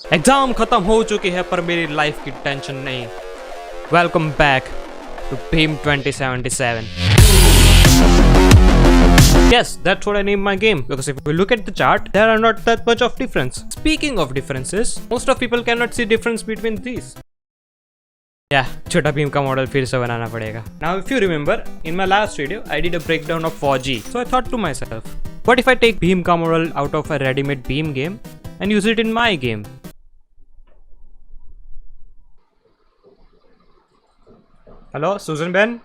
Exam खत्म हो चुकी है पर मेरी लाइफ की टेंशन नहीं। Welcome back to Beam 2077. Yes, that's what I named my game, because if we look at the chart, there are not that much of difference. Speaking of differences, most of people cannot see difference between these. Yeah, छोटा भीम का model फिर से बनाना पड़ेगा. Now if you remember, in my last video, I did a breakdown of 4G. So I thought to myself, what if I take Bhim का model out of a ready-made Bhim game and use it in my game? Hello Sujan ben,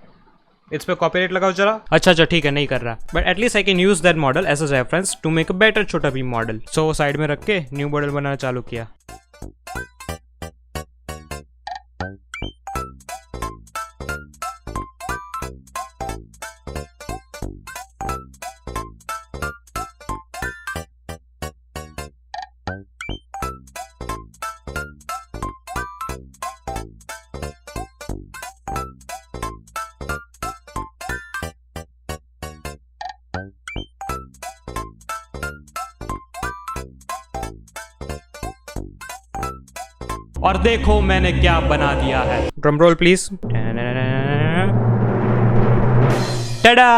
इस पे copyright लगाओ जरा. अच्छा ठीक है, नहीं कर रहा, but at least I can use that model as a reference to make a better Chhota Bheem model. सो वो साइड में रख के न्यू मॉडल बनाना चालू किया. और देखो मैंने क्या बना दिया है. Drum roll please. टडा.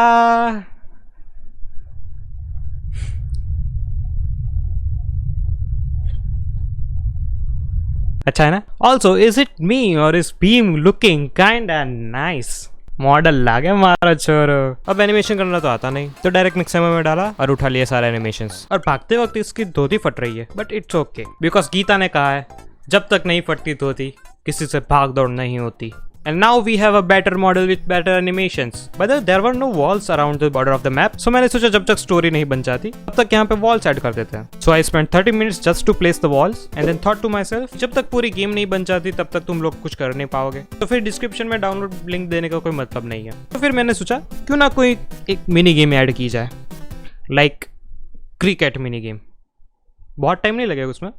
अच्छा है ना. Also is it me or is Bheem looking kind and nice. Model लागे मारा छोरो. अब एनिमेशन करना तो आता नहीं, तो डायरेक्ट मिक्सर में डाला और उठा लिया सारे एनिमेशंस. और भागते वक्त इसकी धोती फट रही है, but it's okay because Gita ने कहा है जब तक नहीं फटती धोती किसी से भाग दौड़ नहीं होती. And now we have a better model with better animations. But there were no walls around the border of the map. So मैंने सोचा जब तक स्टोरी नहीं बन जाती तब तक यहाँ पे वॉल्स ऐड कर देते हैं. So I spent 30 minutes just to place the walls and then thought to myself, जब तक पूरी गेम नहीं बन जाती तब तक तुम लोग कुछ कर नहीं पाओगे, तो फिर डिस्क्रिप्शन में डाउनलोड लिंक देने का कोई मतलब नहीं है. तो फिर मैंने सोचा क्यों ना कोई एक मिनी गेम ऐड की जाए, लाइक क्रिकेट मिनी गेम. बहुत टाइम नहीं लगेगा उसमें.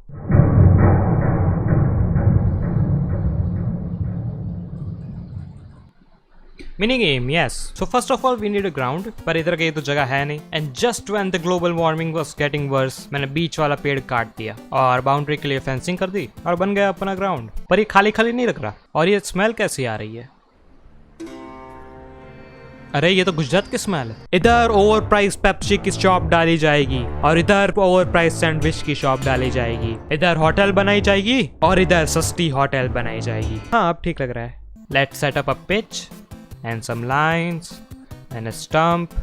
Mini game, yes. So first of all we need a ground, पर इधर कहीं तो जगह है नहीं. And just when the global warming was getting worse, मैंने बीच वाला पेड़ काट दिया और बाउंड्री के लिए फेंसिंग कर दी और बन गया अपना ग्राउंड. पर ये खाली खाली नहीं रख रहा. और ये स्मेल कैसी आ रही है? अरे ये तो गुजरात की स्मेल है. इधर ओवर प्राइस पेप्सी की शॉप डाली जाएगी और इधर ओवर प्राइस सैंडविच की शॉप डाली जाएगी. इधर होटल बनाई जाएगी और इधर सस्ती होटल बनाई जाएगी. हाँ अब ठीक लग रहा है. Let's set up a pitch and some lines and a stump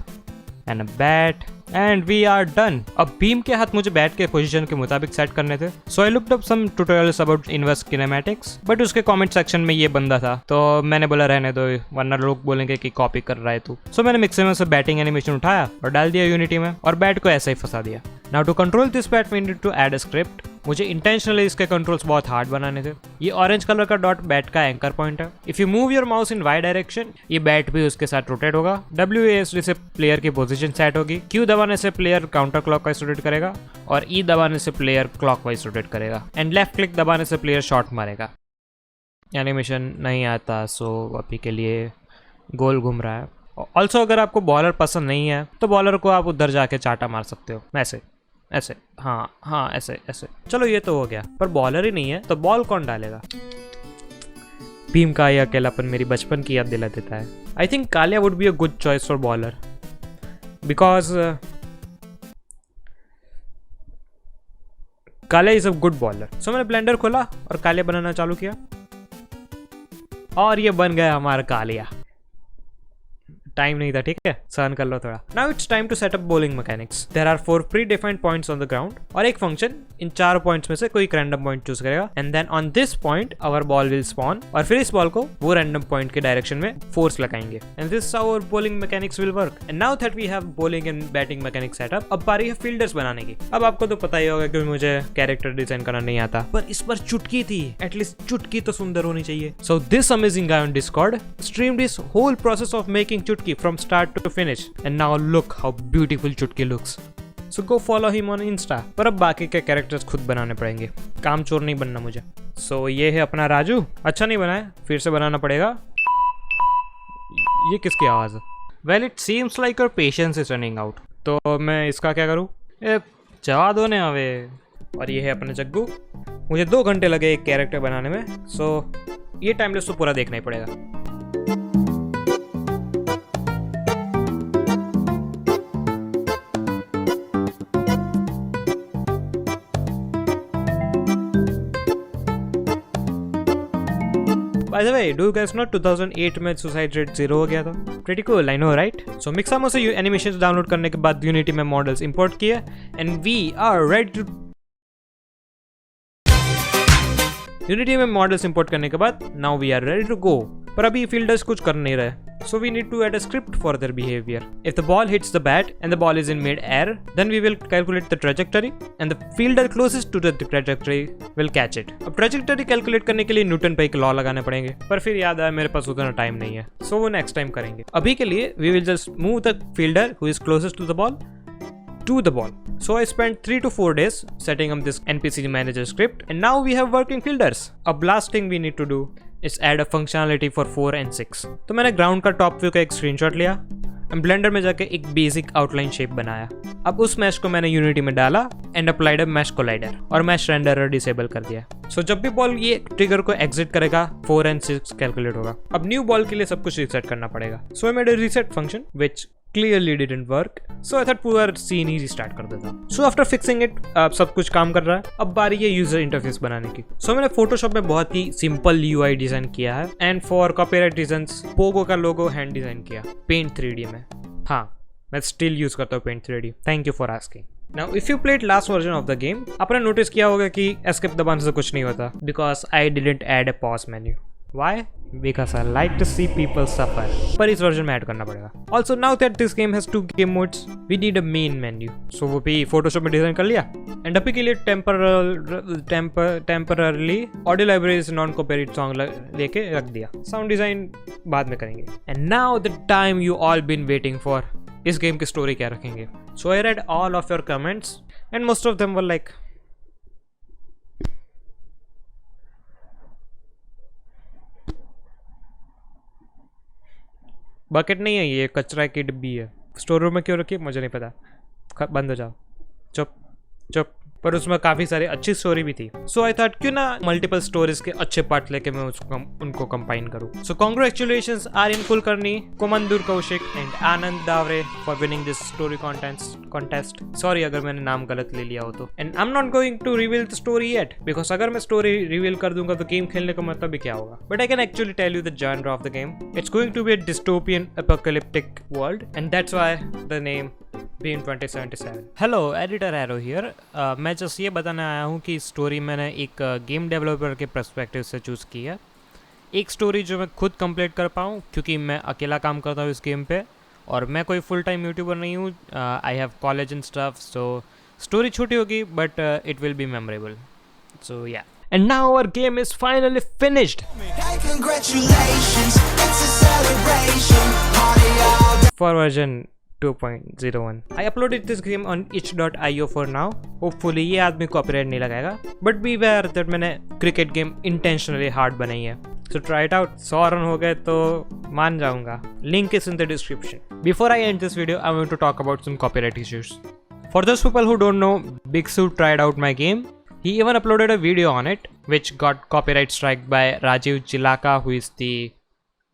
and a bat and we are done. अब भीम के हाथ मुझे बैट के पोजीशन के मुताबिक सेट करने थे. So I looked up some tutorials about inverse kinematics, but उसके कमेंट सेक्शन में ये बंदा था तो मैंने बोला रहने दो वरना लोग बोलेंगे कि कॉपी कर रहा है तू. So मैंने मिक्सर में से बैटिंग एनिमेशन उठाया और डाल दिया यूनिटी में और बैट को ऐसे ही फंसा दिया. Now to control this bat we need to add a script. मुझे इंटेंशनली इसके कंट्रोल्स बहुत हार्ड बनाने थे. ये ऑरेंज कलर का डॉट बैट का एंकर पॉइंट है. If you move your mouse in Y direction ये बैट भी उसके साथ रोटेट होगा. WASD से प्लेयर की पोजीशन सेट होगी. Q दबाने से प्लेयर काउंटर क्लॉकवाइज रोटेट करेगा और E दबाने से प्लेयर क्लॉकवाइज रोटेट करेगा. एंड लेफ्ट क्लिक दबाने से प्लेयर शॉट मारेगा. एनिमेशन नहीं आता सो अभी के लिए गोल घूम रहा है. ऑल्सो अगर आपको बॉलर पसंद नहीं है तो बॉलर को आप उधर जाके चाटा मार सकते हो. ऐसे ऐसे हाँ ऐसे ऐसे. चलो ये तो हो गया, पर बॉलर ही नहीं है तो बॉल कौन डालेगा? भीम का ये अकेलापन मेरी बचपन की याद दिला देता है. I think Kalia would be a good choice for bowler because Kalia is a good bowler. So मैंने ब्लेंडर खोला और कालिया बनाना चालू किया और ये बन गया हमारा कालिया. टाइम नहीं था, ठीक है, सहन कर लो थोड़ा. Now it's time to set up bowling mechanics. There are 4 predefined points on the ground और एक फंक्शन इन 4 पॉइंट्स में से कोई रैंडम पॉइंट चूज करेगा and then on this point our ball will spawn और फिर इस ball को वो रैंडम पॉइंट के डायरेक्शन में फोर्स लगाएंगे and this our bowling mechanics will work. And now that we have bowling and batting mechanic setup, अब बारी है फील्डर्स बनाने की. अब आपको तो पता ही होगा कि मुझे कैरेक्टर डिजाइन करना नहीं आता, पर इस पर चुटकी थी. एटलीस्ट चुटकी तो सुंदर होनी चाहिए. So this amazing guy on Discord streamed this whole process of making Chutki from start to finish and now look how beautiful चुटकी looks. So go follow him on Insta. पर अब बाकी के कैरेक्टर्स खुद बनाने पड़ेंगे, काम चोर नहीं बनना मुझे. So ये है अपना राजू. अच्छा नहीं बना है, फिर से बनाना पड़ेगा. ये किसकी आवाज़ है? Well it seems like your patience is running out. तो मैं इसका क्या करूँ? जवा दो ने हवे. और ये है अपना जग्गू. मुझे 2 घंटे लगे एक कैरेक्टर बनाने में, सो ये टाइमलेस तो पूरा देखना ही पड़ेगा। By the way, do you guys know 2008 में सुसाइड रेट 0 हो गया था? Pretty cool, I know, right? So Mixamo से एनिमेशंस डाउनलोड करने के बाद Unity में मॉडल्स इंपोर्ट किए and we are ready to Unity में मॉडल्स इंपोर्ट करने के बाद now we are ready to go. पर अभी फील्डर्स कुछ कर नहीं रहे, so we need to add a script for their behavior. If the ball hits the bat and the ball is in mid-air, then we will calculate the trajectory and the fielder closest to the trajectory will catch it. अब trajectory calculate करने के लिए Newton पे एक law लगाने पड़ेंगे, पर फिर याद आया मेरे पास उतना टाइम नहीं है, so वो नेक्स्ट टाइम करेंगे। अभी के लिए we will just move the fielder who is closest to the ball to the ball. So I spent 3 to 4 days setting up this NPC manager script and now we have working fielders. अब last thing we need to do is add a functionality for 4 and 6. तो मैंने ground का top view का एक screenshot लिया, blender में जाके एक बेसिक आउटलाइन शेप बनाया। अब उस मैश को मैंने यूनिटी में डाला and applied a mesh collider और मैश रेंडरर डिसेबल कर दिया। सो जब भी बॉल ये ट्रिगर को एग्जिट करेगा 4 and 6 कैलकुलेट होगा। अब न्यू बॉल के लिए सब कुछ रीसेट करना पड़ेगा। So I made a reset function which clearly didn't work, so I thought पूरा सीन ही रिस्टार्ट कर देता। So after fixing it, सब कुछ काम कर रहा है। अब बारी है यूजर इंटरफेस बनाने की। So मैंने फोटोशॉप में बहुत ही सिंपल UI डिजाइन किया है and for copyright reasons Pogo का लोगो हैंड डिजाइन किया पेंट 3D में। हाँ, मैं स्टिल यूज करता हूँ paint 3D। Thank you for asking. Now if you played last version of the game, आपने नोटिस किया होगा कि एस्केप दबाने से कुछ नहीं होता because I didn't add a pause menu. Why? Because I like to see people suffer. पर इस वर्जन में ऐड करना पड़ेगा। Also now that this game has 2 game modes, we need a main menu. So वो भी Photoshop में design कर लिया एंड अभी के लिए टेम्पररली ऑडियो लाइब्रेरी से नॉन कॉपीराइट सॉन्ग लेके रख दिया। साउंड डिजाइन बाद में करेंगे। And now the time you all been waiting for, इस गेम की स्टोरी क्या रखेंगे। So I read all of your comments and most of them were like bucket नहीं है, ये कचरा की डिब्बी है। स्टोर रूम में क्यों रखी मुझे नहीं पता, बंद हो जाओ, चुप चुप। पर उसमें काफ़ी सारी अच्छी स्टोरी भी थी। सो आई थॉट क्यों ना मल्टीपल स्टोरीज के अच्छे पार्ट लेके मैं उनको कंबाइन करूँ। So congratulations Aryan Kulkarni, Komandur Kaushik and Anand Daware for winning this story contest. Sorry अगर मैंने नाम गलत ले लिया हो तो। And I am not going to reveal the story yet because अगर मैं स्टोरी रिवील कर दूंगा तो गेम खेलने का मतलब भी क्या होगा। But I can actually tell you the genre of the game. It's going to be a dystopian apocalyptic world and that's why the name Beam 2077। Hello, editor Arrow here. मैं जस्ट ये बताने आया हूँ कि स्टोरी मैंने एक game developer के perspective से चूज़ की है। एक स्टोरी जो मैं खुद कंप्लीट कर पाऊँ क्योंकि मैं अकेला काम करता हूँ इस गेम पे और मैं कोई फुल टाइम यूट्यूबर नहीं हूँ। I have college and stuff, so story छोटी होगी but it will be memorable. So yeah, and now our game is finally finished. Hey, congratulations, it's a celebration, party all day. For version 2.01 I uploaded this game on itch.io for now. Hopefully ये आदमी copyright नहीं लगाएगा, but beware that मैंने cricket game intentionally hard बनाई है, so try it out। 100 run हो गए तो मान जाऊंगा। Link is in the description. Before I end this video, I want to talk about some copyright issues. For those people who don't know, Bigsu tried out my game. He even uploaded a video on it, which got copyright strike by Rajiv Chilaka, who is the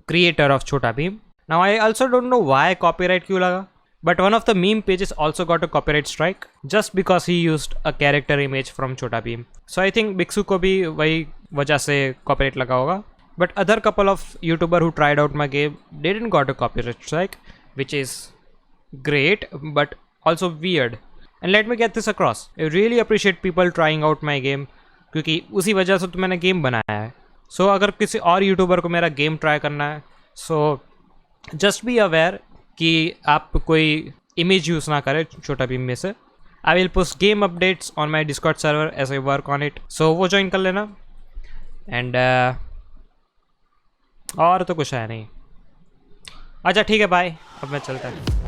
creator of Chhota Bheem. Now I also don't know why copyright क्यों लगा, but one of the meme pages also got a copyright strike just because he used a character image from Chhota Bheem. So I think Bigsu को भी वही वजह से copyright लगा होगा. But other couple of YouTuber who tried out my game didn't got a copyright strike, which is great but also weird. And let me get this across. I really appreciate people trying out my game क्योंकि उसी वजह से तो मैंने game बनाया है. So अगर किसी और यूट्यूबर को मेरा गेम ट्राई करना है, so just be aware कि आप कोई इमेज यूज़ ना करें छोटा भीम में से. I will post game updates on my Discord server as I work on it. So वो ज्वाइन कर लेना. And और तो कुछ है नहीं. अच्छा ठीक है, बाय. अब मैं चलता हूँ.